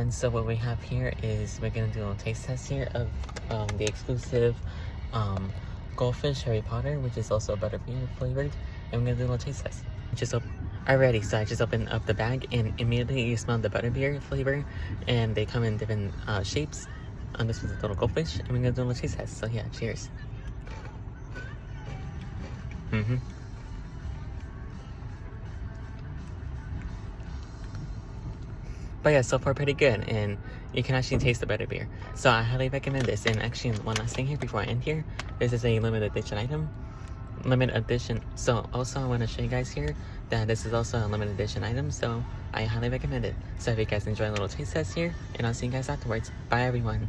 So what we have here is we're gonna do a little taste test here of the exclusive um, Goldfish Harry Potter, which is also butterbeer flavored, and we're gonna do a little taste test. Alrighty, so I just opened up the bag and immediately you smell the butterbeer flavor, and they come in different shapes. This was a little Goldfish, and we're gonna do a little taste test. So yeah, cheers. But yeah, so far pretty good, and you can actually taste the butterbeer. So I highly recommend this. And actually, one last thing here before I end here, this is a limited edition item. Limited edition. So also I want to show you guys here that this is also a limited edition item, so I highly recommend it. So if you guys enjoy a little taste test here, and I'll see you guys afterwards. Bye everyone.